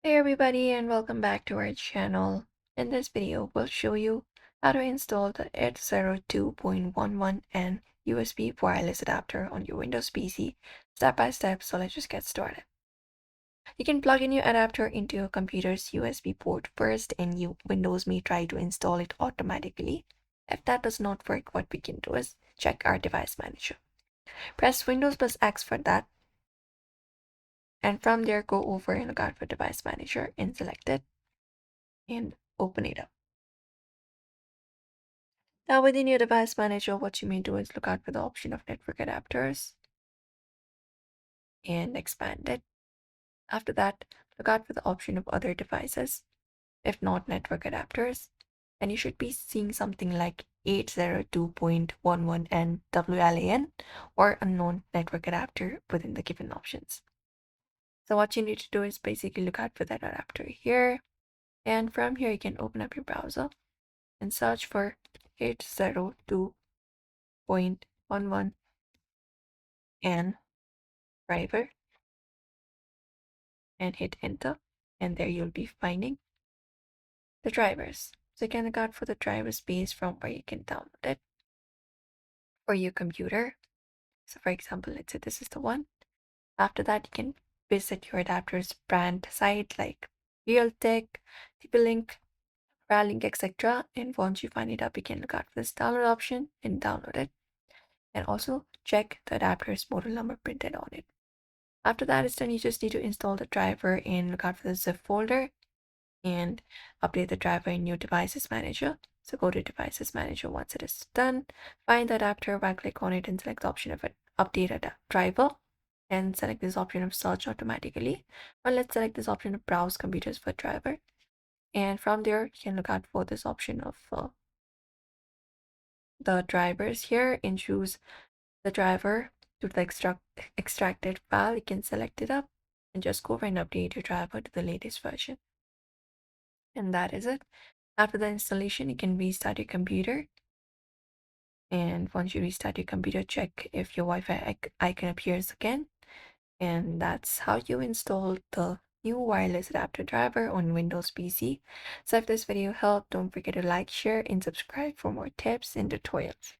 Hey everybody and welcome back to our channel. In this video, we'll show you how to install the 802.11n USB wireless adapter on your Windows PC step by step, so let's just get started. You can plug in your adapter into your computer's USB port first and Windows may try to install it automatically. If that does not work, what we can do is check our device manager. Press Windows plus X for that, and from there go over and look out for device manager and select it and open it up. Now within your device manager, what you may do is look out for the option of network adapters and expand it. After that, look out for the option of other devices, if not network adapters, and you should be seeing something like 802.11n WLAN or unknown network adapter within the given options. So what you need to do is basically look out for that adapter here, and from here you can open up your browser and search for 802.11n driver and hit enter, and there you'll be finding the drivers. So you can look out for the driver space from where you can download it for your computer. So for example, let's say this is the one. After that, you can visit your adapter's brand site like Realtek, TP-Link, Ralink, etc. And once you find it up, you can look out for this download option and download it. And also check the adapter's model number printed on it. After that is done, you just need to install the driver and look out for the zip folder and update the driver in your devices manager. So go to devices manager. Once it is done, find the adapter, right click on it and select the option of update a driver and select this option of search automatically. Or let's select this option of browse computers for driver. And from there, you can look out for this option of the drivers here and choose the driver to the extracted file. You can select it up and just go over and update your driver to the latest version. And that is it. After the installation, you can restart your computer. And once you restart your computer, check if your Wi-Fi icon appears again. And that's how you install the new wireless adapter driver on Windows PC. So if this video helped, don't forget to like, share, and subscribe for more tips and tutorials.